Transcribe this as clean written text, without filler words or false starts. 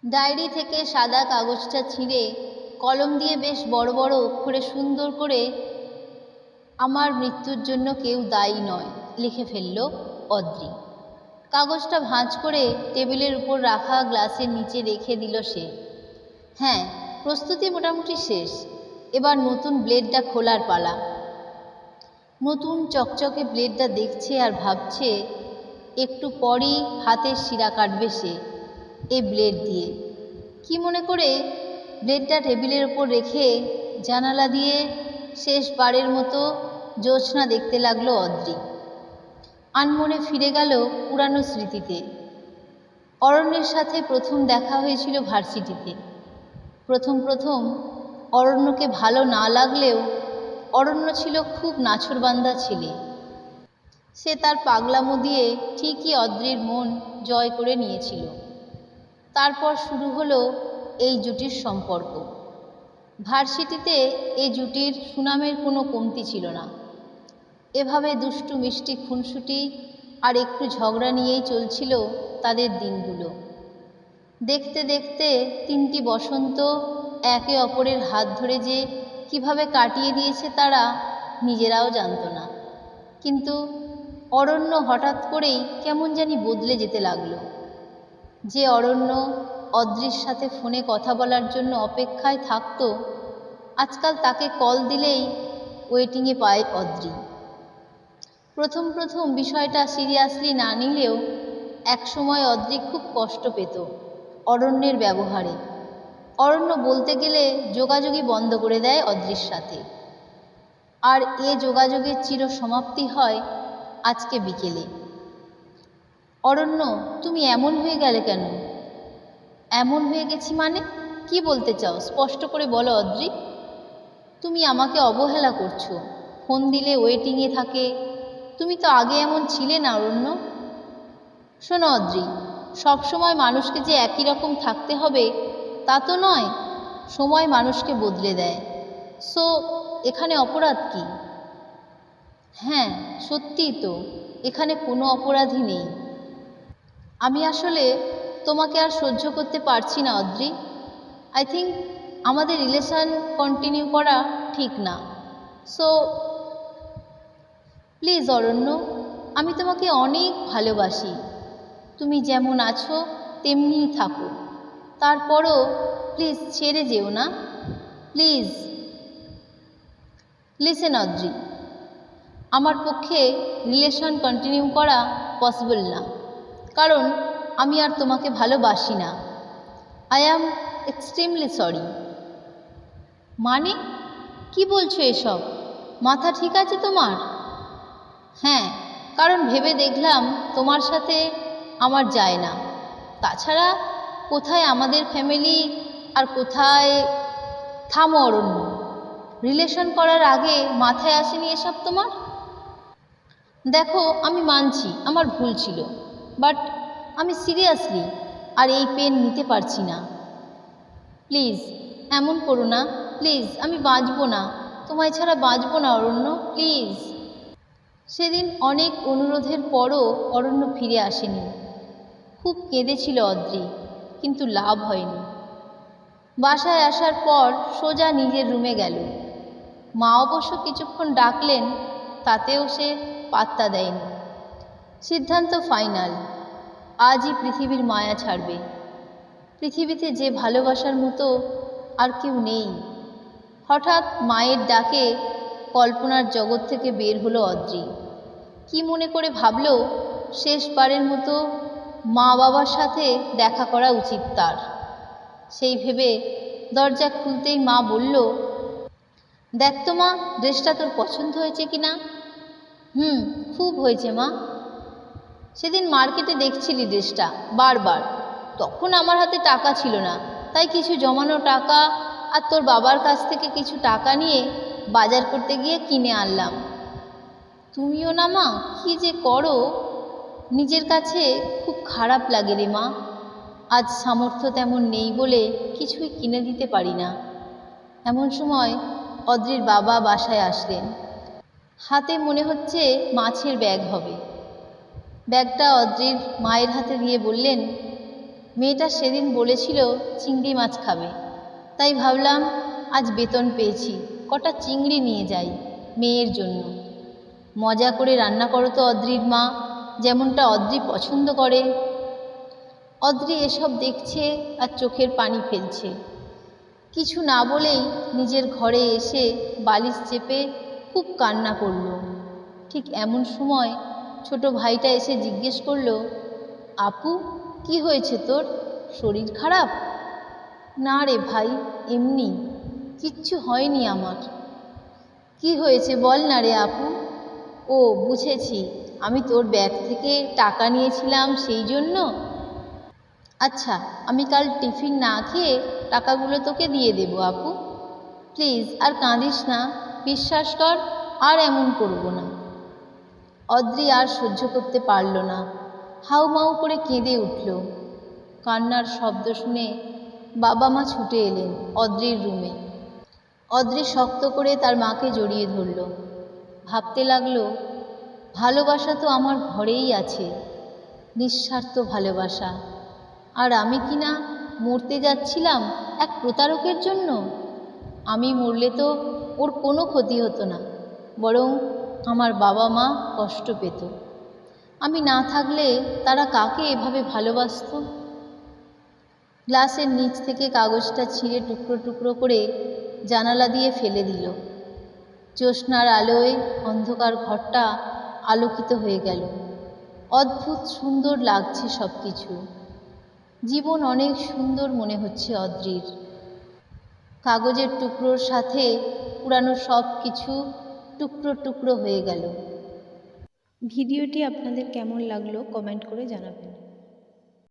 Diary থেকে সাদা কাগজটা ছিঁড়ে কলম দিয়ে বেশ বড় বড় অক্ষরে সুন্দর করে আমার মৃত্যুর জন্য কেউ দায়ী নয় লিখে ফেলল অদ্রি। কাগজটা ভাঁজ করে টেবিলের উপর রাখা গ্লাসের নিচে রেখে দিল সে। হ্যাঁ, প্রস্তুতি মোটামুটি শেষ। এবার নতুন ব্লেডটা খোলার পালা। নতুন চকচকে ব্লেডটা দেখছে আর ভাবছে একটু পরই হাতের শিরা কাটবে সে এই ব্লেড দিয়ে। কি মনে করে ব্লেডটা টেবিলের ওপর রেখে জানালা দিয়ে শেষবারের মতো জ্যোৎস্না দেখতে লাগলো অদ্রি। আনমনে ফিরে গেল পুরানো স্মৃতিতে। অরণ্যের সাথে প্রথম দেখা হয়েছিল ভার্সিটিতে। প্রথম অরণ্যকে ভালো না লাগলেও অরণ্য ছিল খুব নাছোড়বান্দা ছেলে। সে তার পাগলামো দিয়ে ঠিকই অদ্রির মন জয় করে নিয়েছিল। তারপর শুরু হলো এই জুটির সম্পর্ক। ভার্সিটিতে এই জুটির সুনামের কোনো কমতি ছিল না। এভাবে দুষ্টু মিষ্টি খুনসুটি আর একটু ঝগড়া নিয়েই চলছিল তাদের দিনগুলো। দেখতে দেখতে 3টি বসন্ত একে অপরের হাত ধরে যে কিভাবে কাটিয়ে দিয়েছে তারা নিজেরাও জানত না। কিন্তু অরণ্য হঠাৎ করেই কেমন জানি বদলে যেতে লাগলো। যে অরণ্য অদ্রির সাথে ফোনে কথা বলার জন্য অপেক্ষায় থাকতো, আজকাল তাকে কল দিলেই ওয়েটিংয়ে পায় অদ্রি। প্রথম বিষয়টা সিরিয়াসলি না নিলেও একসময় অদ্রি খুব কষ্ট পেত অরণ্যের ব্যবহারে। অরণ্য বলতে গেলে যোগাযোগই বন্ধ করে দেয় অদ্রির সাথে। আর এ যোগাযোগের চির সমাপ্তি হয় আজকে বিকেলে। অরণ্য, তুমি এমন হয়ে গেলে কেন? এমন হয়ে গেছি মানে কি বলতে চাও? স্পষ্ট করে বলো অদ্রি। তুমি আমাকে অবহেলা করছো। ফোন দিলে ওয়েটিংয়ে থাকে। তুমি তো আগে এমন ছিলে না অরণ্য। শোনো অদ্রি, সবসময় মানুষকে যে একই রকম থাকতে হবে তা তো নয়। সময় মানুষকে বদলে দেয়। সো এখানে অপরাধ কি? হ্যাঁ, সত্যিই তো, এখানে কোনো অপরাধী নেই। আমি আসলে তোমাকে আর সহ্য করতে পারছি না অদ্রি। আই থিঙ্ক আমাদের রিলেশন কন্টিনিউ করা ঠিক না। সো প্লিজ অরণ্য, আমি তোমাকে অনেক ভালোবাসি। তুমি যেমন আছো তেমনিই থাকো। তারপরও প্লিজ ছেড়ে যেও না, প্লিজ। লিসেন অদ্রি, আমার পক্ষে রিলেশন কন্টিনিউ করা পসিবল না, কারণ আমি আর তোমাকে ভালোবাসি না। I am extremely sorry. মানে কি বলছো এসব? মাথা ঠিক আছে তোমার? হ্যাঁ, কারণ ভেবে দেখলাম তোমার সাথে আমার যায় না। তাছাড়া কোথায় আমাদের ফ্যামিলি আর কোথায়... থামো অরণ্য, রিলেশন করার আগে মাথায় আসেনি এসব তোমার? দেখো, আমি মানছি আমার ভুল ছিল, বাট আমি সিরিয়াসলি আর এই পেন নিতে পারছি না। প্লিজ এমন করো না, প্লিজ। আমি বাঁচবো না, তোমায় ছাড়া বাঁচবো না অরণ্য, প্লিজ। সেদিন অনেক অনুরোধের পরও অরণ্য ফিরে আসেনি। খুব কেঁদেছিল অদ্রি, কিন্তু লাভ হয়নি। বাসায় আসার পর সোজা নিজের রুমে গেল। মা অবশ্য কিছুক্ষণ ডাকলেন, তাতেও সে পাত্তা দেয়নি। সিদ্ধান্ত ফাইনাল, আজই পৃথিবীর মায়া ছাড়বে। পৃথিবীতে যে ভালোবাসার মতো আর কেউ নেই। হঠাৎ মায়ের ডাকে কল্পনার জগৎ থেকে বের হলো অদ্রি। কি মনে করে ভাবল শেষবারের মতো মা বাবার সাথে দেখা করা উচিত তার। সেই ভেবে দরজা খুলতেই মা বলল, দেখ তো মা, ড্রেসটা তোর পছন্দ হয়েছে কি না? খুব হয়েছে মা। সেদিন মার্কেটে দেখছিলি ড্রেসটা বারবার। তখন আমার হাতে টাকা ছিল না, তাই কিছু জমানো টাকা আর তোর বাবার কাছ থেকে কিছু টাকা নিয়ে বাজার করতে গিয়ে কিনে আনলাম। তুমিও না মা, কি যে করো। নিজের কাছে খুব খারাপ লাগে রে মা। আজ সামর্থ্য তেমন নেই বলে কিছুই কিনে দিতে পারি না। এমন সময় অদ্রির বাবা বাসায় আসলেন। হাতে মনে হচ্ছে মাছের ব্যাগ হবে। ব্যাগটা অদ্রির মায়ের হাতে দিয়ে বললেন, মেয়েটা সেদিন বলেছিল চিংড়ি মাছ খাবে, তাই ভাবলাম আজ বেতন পেয়েছি, কটা চিংড়ি নিয়ে যাই মেয়ের জন্য। মজা করে রান্না করো তো অদ্রির মা, যেমনটা অদ্রি পছন্দ করে। অদ্রি এসব দেখছে আর চোখের পানি ফেলছে। কিছু না বলেই নিজের ঘরে এসে বালিশ চেপে খুব কান্না করলো। ঠিক এমন সময় ছোট ভাইটা এসে জিজ্ঞেস করলো, আপু কি হয়েছে তোর, শরীর খারাপ? না রে ভাই, এমনি, কিচ্ছু হয়নি আমার। কি হয়েছে বল না রে আপু। ও বুঝেছি, আমি তোর ব্যাগ থেকে টাকা নিয়েছিলাম সেই জন্য। আচ্ছা, আমি কাল টিফিন না খেয়ে টাকাগুলো তোকে দিয়ে দেবো আপু। প্লিজ আর কাঁদিস না, বিশ্বাস কর আর এমন করব না। অদ্রি আর সহ্য করতে পারল না, হাউমাউ করে কেঁদে উঠল। কান্নার শব্দ শুনে বাবা মা ছুটে এলেন অদ্রির রুমে। অদ্রি শক্ত করে তার মাকে জড়িয়ে ধরল। ভাবতে লাগলো, ভালোবাসা তো আমার ঘরেই আছে, নিঃস্বার্থ ভালোবাসা। আর আমি কি না মরতে যাচ্ছিলাম এক প্রতারকের জন্য? আমি মরলে তো ওর কোনো ক্ষতি হতো না, বরং আমার বাবা মা কষ্ট পেত। আমি না থাকলে তারা কাকে এভাবে ভালোবাসত? গ্লাসের নিচ থেকে কাগজটা ছিঁড়ে টুকরো টুকরো করে জানালা দিয়ে ফেলে দিল। জ্যোৎস্নার আলোয় অন্ধকার ঘরটা আলোকিত হয়ে গেল। অদ্ভুত সুন্দর লাগছে সব কিছু। জীবন অনেক সুন্দর মনে হচ্ছে অদ্রির। কাগজের টুকরোর সাথে পুরানো সব কিছু টুকরো টুকরো হয়ে গেল। ভিডিওটি আপনাদের কেমন লাগলো কমেন্ট করে জানাবেন।